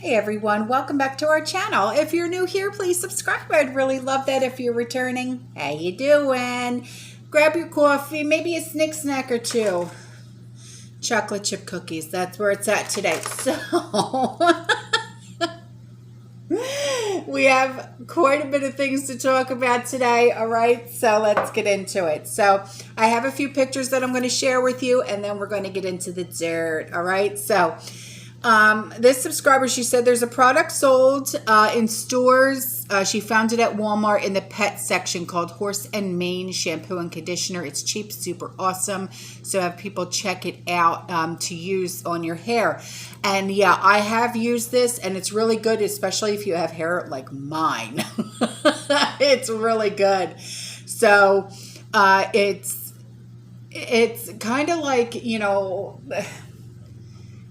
Hey everyone, welcome back to our channel. If you're new here, please subscribe. I'd really love that if you're returning. How you doing? Grab your coffee, maybe a snack or two. Chocolate chip cookies, that's where it's at today. So, we have quite a bit of things to talk about today, all right? So let's get into it. So I have a few pictures that I'm going to share with you, and then we're going to get into the dirt, all right? So this subscriber, she said there's a product sold in stores. She found it at Walmart in the pet section called Horse and Mane Shampoo and Conditioner. It's cheap, super awesome. So have people check it out to use on your hair. And yeah, I have used this and it's really good, especially if you have hair like mine. It's really good. So it's kind of like, you know,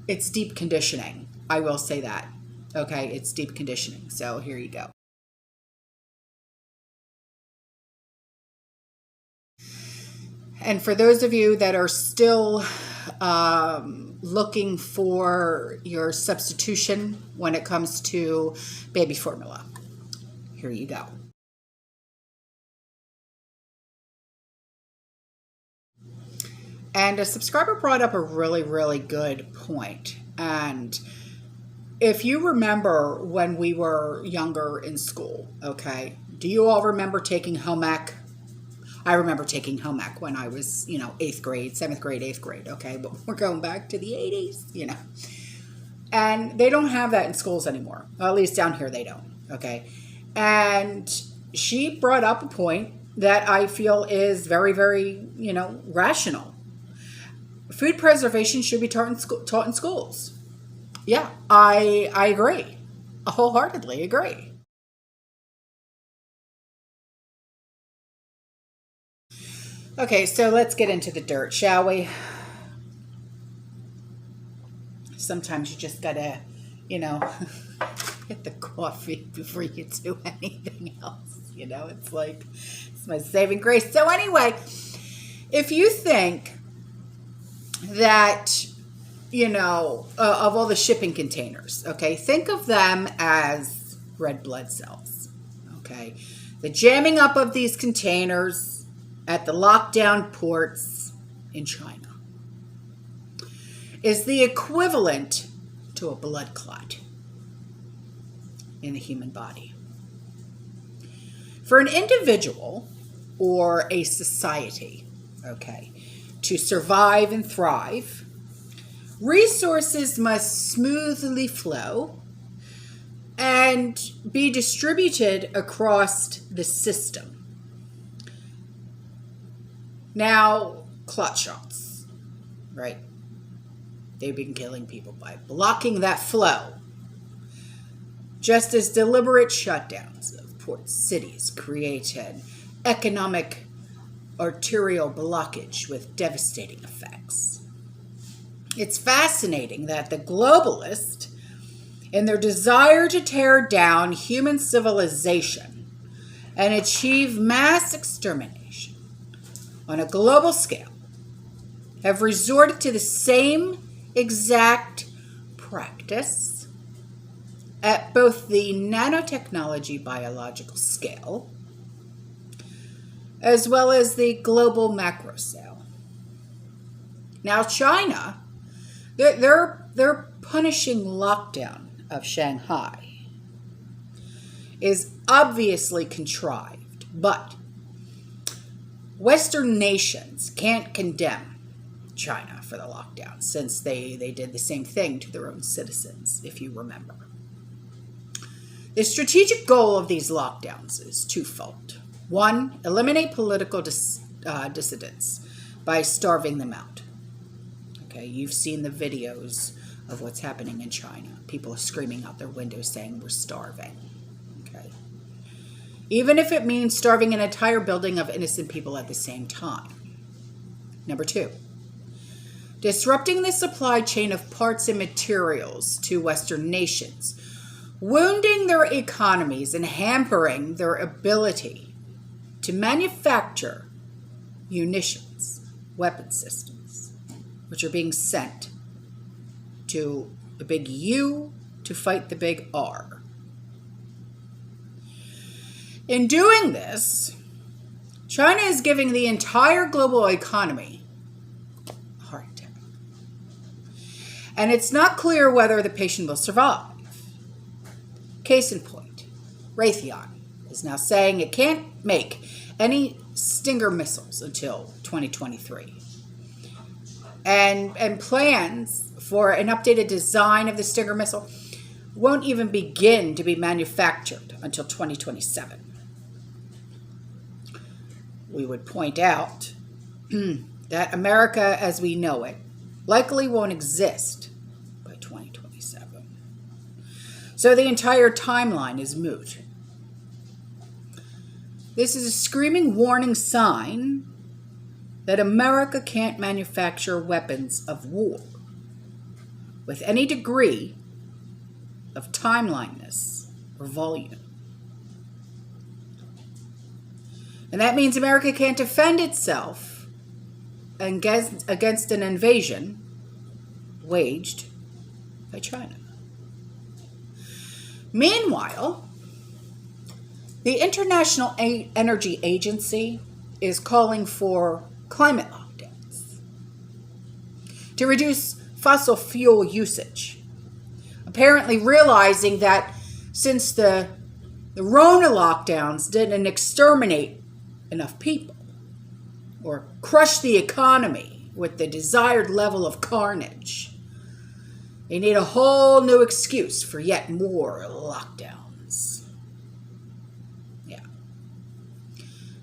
it's deep conditioning. I will say that. Okay, it's deep conditioning. So here you go. And for those of you that are still looking for your substitution when it comes to baby formula, here you go. And a subscriber brought up a really good point. And if you remember when we were younger in school, okay, do you all remember taking home ec? I remember taking home ec when I was, you know, 8th grade, 7th grade, 8th grade, okay? But we're going back to the 80s, you know. And they don't have that in schools anymore. Well, at least down here they don't, okay? And she brought up a point that I feel is very, you know, rational. Food preservation should be taught in schools. Yeah, I agree. I wholeheartedly agree. Okay, so let's get into the dirt, shall we? Sometimes you just gotta, you know, get the coffee before you do anything else. You know, it's like, it's my saving grace. So anyway, if you think that, you know, of all the shipping containers, okay, think of them as red blood cells, okay? The jamming up of these containers at the lockdown ports in China is the equivalent to a blood clot in the human body. For an individual or a society, okay, to survive and thrive, resources must smoothly flow and be distributed across the system. Now, clot shots, right? They've been killing people by blocking that flow. Just as deliberate shutdowns of port cities created economic arterial blockage with devastating effects. It's fascinating that the globalists, in their desire to tear down human civilization and achieve mass extermination on a global scale, have resorted to the same exact practice at both the nanotechnology biological scale as well as the global macro scale. Now, China, their punishing lockdown of Shanghai is obviously contrived, but Western nations can't condemn China for the lockdown since they did the same thing to their own citizens, if you remember. The strategic goal of these lockdowns is twofold. One, eliminate political dissidents by starving them out. Okay, you've seen the videos of what's happening in China. People are screaming out their windows saying we're starving. Okay, even if it means starving an entire building of innocent people at the same time. Number two, disrupting the supply chain of parts and materials to Western nations, wounding their economies and hampering their ability to manufacture munitions, weapon systems, which are being sent to a big U to fight the big R. In doing this, China is giving the entire global economy a heart attack. And it's not clear whether the patient will survive. Case in point, Raytheon is now saying it can't make any Stinger missiles until 2023. And plans for an updated design of the Stinger missile won't even begin to be manufactured until 2027. We would point out that America as we know it likely won't exist by 2027. So the entire timeline is moot. This is a screaming warning sign that America can't manufacture weapons of war with any degree of timeliness or volume. And that means America can't defend itself against an invasion waged by China. Meanwhile, the International Energy Agency is calling for climate lockdowns to reduce fossil fuel usage, apparently realizing that since the Rona lockdowns didn't exterminate enough people or crush the economy with the desired level of carnage, they need a whole new excuse for yet more lockdowns. Yeah.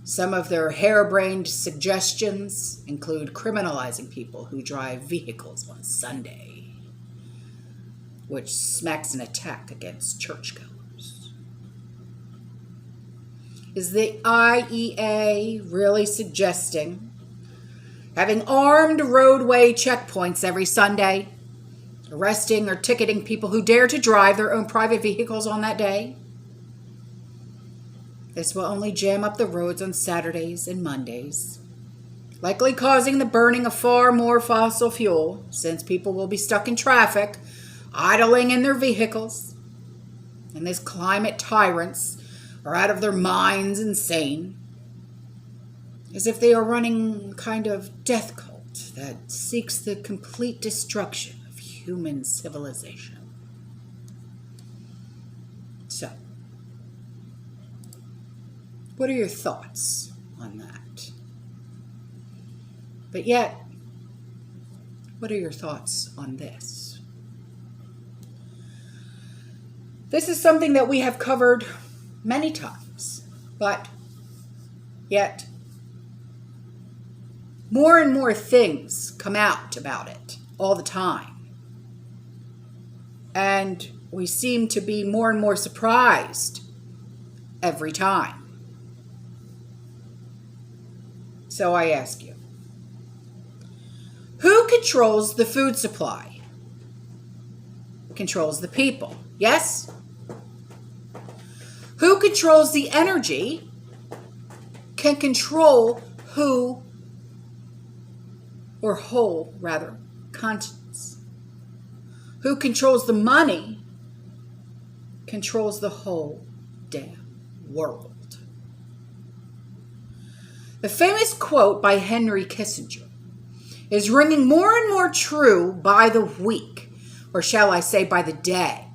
Some of their harebrained suggestions include criminalizing people who drive vehicles on Sunday, which smacks an attack against churchgoers. Is the IEA really suggesting having armed roadway checkpoints every Sunday, arresting or ticketing people who dare to drive their own private vehicles on that day? This will only jam up the roads on Saturdays and Mondays, likely causing the burning of far more fossil fuel, since people will be stuck in traffic, idling in their vehicles. And these climate tyrants are out of their minds insane, as if they are running a kind of death cult that seeks the complete destruction of human civilization. So, what are your thoughts on that? But yet, what are your thoughts on this? This is something that we have covered many times, but yet more and more things come out about it all the time. And we seem to be more and more surprised every time. So I ask you, who controls the food supply? Controls the people, yes? Who controls the energy can control who, or whole rather, conscience. Who controls the money controls the whole damn world. The famous quote by Henry Kissinger is ringing more and more true by the week, or shall I say by the day.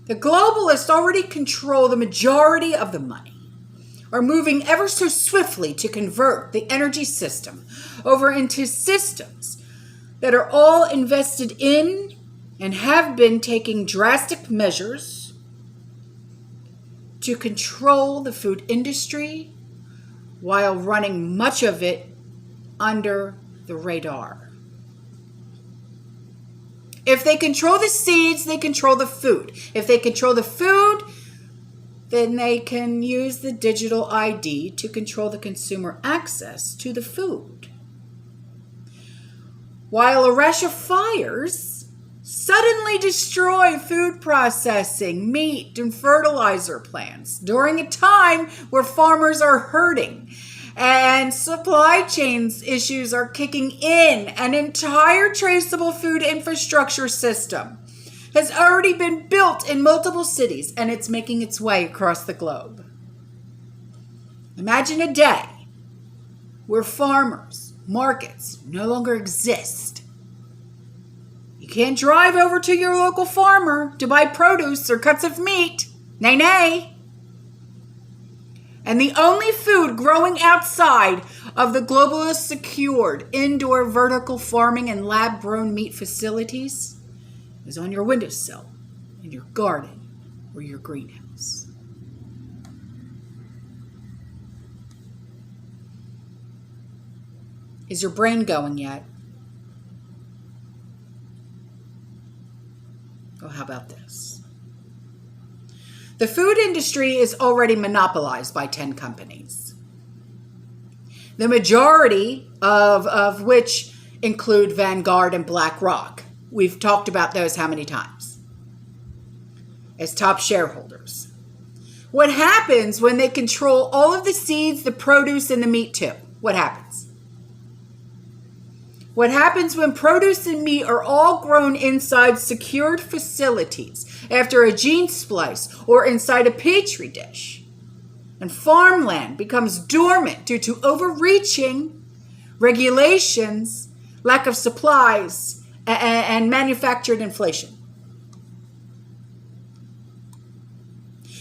The globalists already control the majority of the money, are moving ever so swiftly to convert the energy system over into systems that are all invested in and have been taking drastic measures to control the food industry while running much of it under the radar. If they control the seeds, they control the food. If they control the food, then they can use the digital ID to control the consumer access to the food. While a rush of fires suddenly destroy food processing, meat, and fertilizer plants during a time where farmers are hurting and supply chains issues are kicking in, an entire traceable food infrastructure system has already been built in multiple cities, and it's making its way across the globe. Imagine a day where farmers, markets no longer exist. You can't drive over to your local farmer to buy produce or cuts of meat. Nay, nay. And the only food growing outside of the globalist secured indoor vertical farming and lab-grown meat facilities is on your windowsill, in your garden, or your greenhouse. Is your brain going yet? Oh, how about this? The food industry is already monopolized by 10 companies. The majority of which include Vanguard and BlackRock. We've talked about those how many times? As top shareholders. What happens when they control all of the seeds, the produce, and the meat too? What happens? What happens when produce and meat are all grown inside secured facilities after a gene splice or inside a petri dish? And farmland becomes dormant due to overreaching regulations, lack of supplies, and manufactured inflation.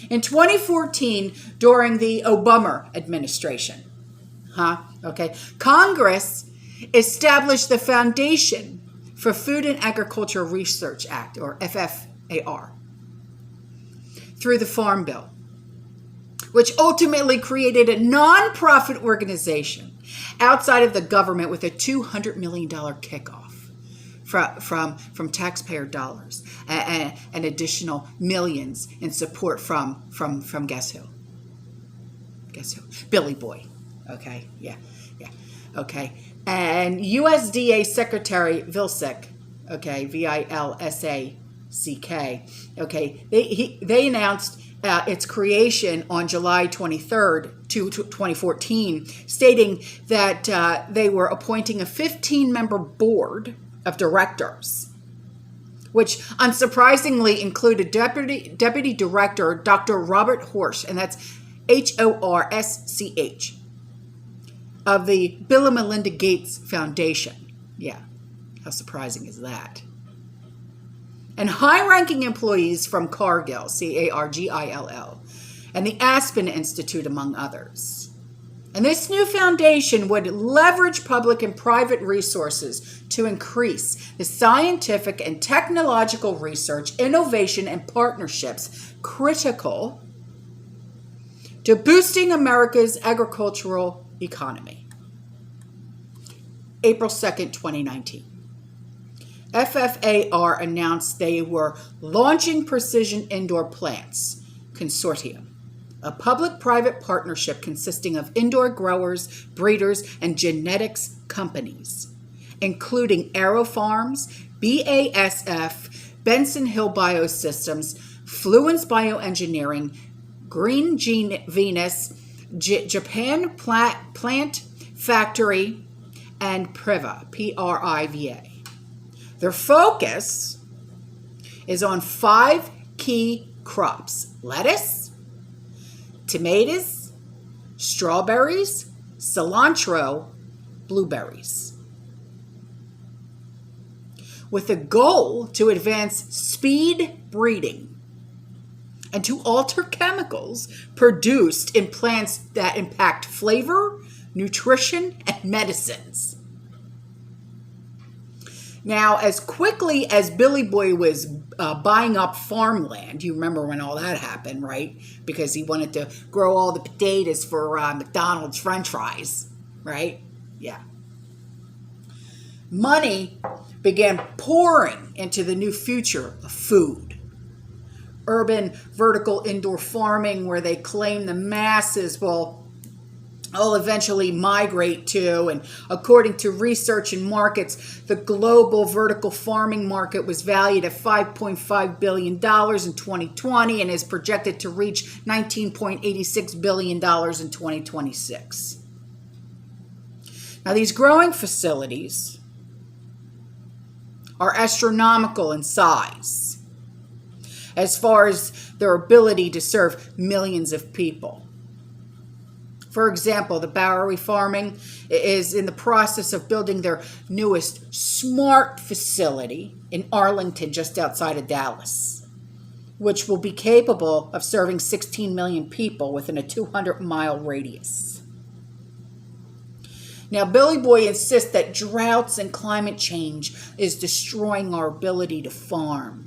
In 2014, during the Obama administration, Congress established the Foundation for Food and Agriculture Research Act, or FFAR, through the Farm Bill, which ultimately created a nonprofit organization outside of the government with a $200 million kickoff from taxpayer dollars and additional millions in support from guess who? Guess who? Billy Boy. Okay, yeah, okay. And USDA Secretary Vilsack, okay, Vilsack, okay, they announced its creation on July 23rd, 2014, stating that they were appointing a 15-member board of directors, which unsurprisingly included Deputy Director Dr. Robert Horsch, and that's Horsch, of the Bill and Melinda Gates Foundation. Yeah, how surprising is that? And high-ranking employees from Cargill, Cargill, and the Aspen Institute, among others. And this new foundation would leverage public and private resources to increase the scientific and technological research, innovation, and partnerships critical to boosting America's agricultural economy. April 2nd, 2019. FFAR announced they were launching Precision Indoor Plants Consortium, a public-private partnership consisting of indoor growers, breeders, and genetics companies, including Aero Farms, BASF, Benson Hill Biosystems, Fluence Bioengineering, Green Venus, Japan Plant Factory, and Priva, Priva. Their focus is on 5 key crops: lettuce, tomatoes, strawberries, cilantro, blueberries, with a goal to advance speed breeding and to alter chemicals produced in plants that impact flavor, nutrition, and medicines. Now, as quickly as Billy Boy was buying up farmland, you remember when all that happened, right? Because he wanted to grow all the potatoes for McDonald's French fries, right? Yeah. Money began pouring into the new future of food. Urban vertical indoor farming, where they claim the masses will eventually migrate to, and according to research and markets, the global vertical farming market was valued at $5.5 billion in 2020 and is projected to reach $19.86 billion in 2026. Now, these growing facilities are astronomical in size, as far as their ability to serve millions of people. For example, the Bowery Farming is in the process of building their newest smart facility in Arlington, just outside of Dallas, which will be capable of serving 16 million people within a 200-mile radius. Now, Billy Boy insists that droughts and climate change is destroying our ability to farm,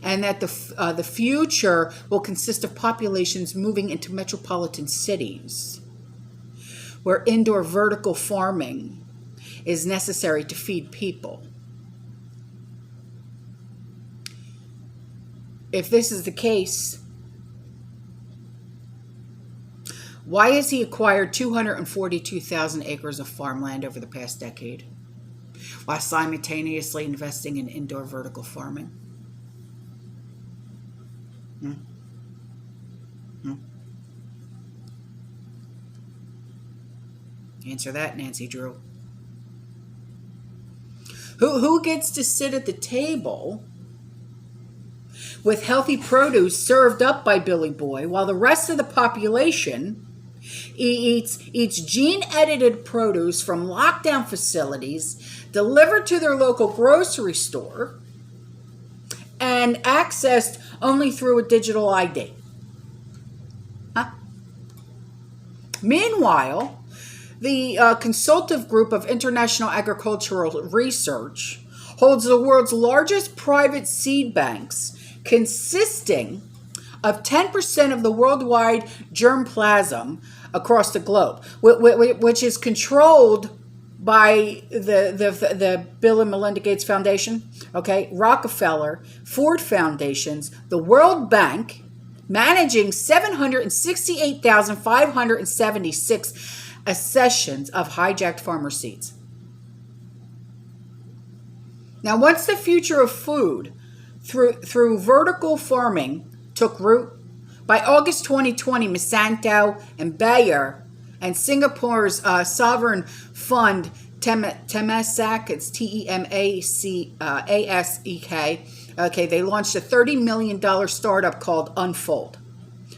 and that the future will consist of populations moving into metropolitan cities, where indoor vertical farming is necessary to feed people. If this is the case, why has he acquired 242,000 acres of farmland over the past decade, while simultaneously investing in indoor vertical farming? Answer that, Nancy Drew. Who gets to sit at the table with healthy produce served up by Billy Boy while the rest of the population eats gene-edited produce from lockdown facilities delivered to their local grocery store and accessed only through a digital ID? Huh? Meanwhile, the Consultative Group of International Agricultural Research holds the world's largest private seed banks, consisting of 10% of the worldwide germplasm across the globe, which is controlled by the Bill and Melinda Gates Foundation, okay, Rockefeller, Ford Foundations, the World Bank, managing 768,576 accessions of hijacked farmer seeds. Now, once the future of food through vertical farming took root, by August 2020, Monsanto and Bayer and Singapore's sovereign fund Temasek, it's Temasek, okay, they launched a $30 million startup called Unfold,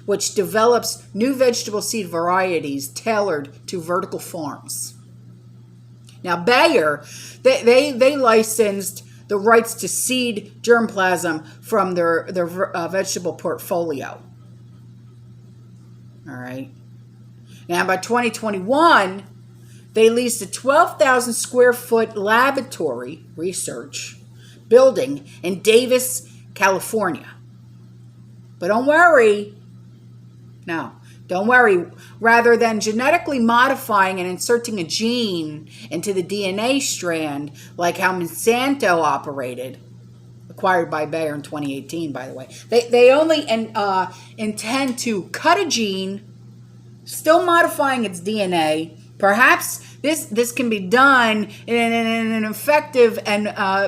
which develops new vegetable seed varieties tailored to vertical farms. Now, Bayer, they licensed the rights to seed germplasm from their vegetable portfolio. All right. Now, by 2021, they leased a 12,000 square foot laboratory research building in Davis, California. But don't worry. No, don't worry. Rather than genetically modifying and inserting a gene into the DNA strand, like how Monsanto operated, acquired by Bayer in 2018, by the way, they only intend to cut a gene, still modifying its DNA. Perhaps this can be done in an effective and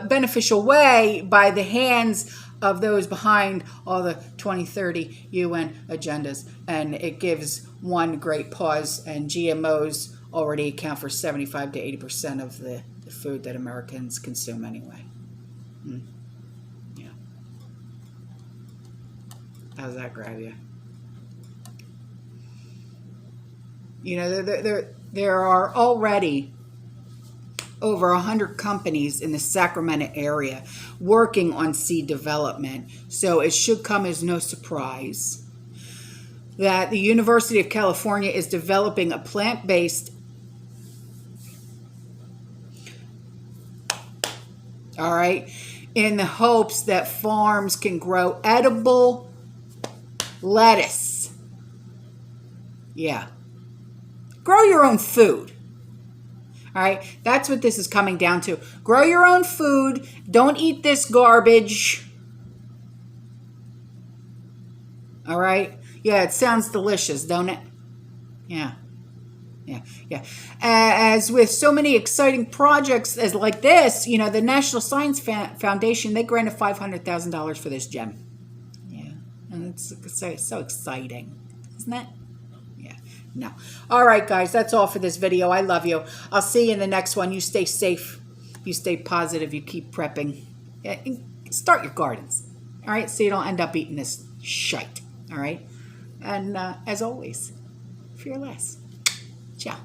beneficial way by the hands of those behind all the 2030 UN agendas. And it gives one great pause, and GMOs already account for 75 to 80% of the food that Americans consume anyway. Yeah. How's that grab you? You know, there are already over 100 companies in the Sacramento area working on seed development. So it should come as no surprise that the University of California is developing a plant-based, all right, in the hopes that farms can grow edible lettuce. Yeah. Grow your own food. All right, that's what this is coming down to. Grow your own food. Don't eat this garbage. All right? Yeah, it sounds delicious, don't it? Yeah. As with so many exciting projects as like this, you know, the National Science Foundation, they granted $500,000 for this gem. Yeah, and it's so exciting, isn't it? No. All right, guys, that's all for this video. I love you. I'll see you in the next one. You stay safe. You stay positive. You keep prepping. Start your gardens. All right, so you don't end up eating this shite. All right, and as always, fear less. Ciao.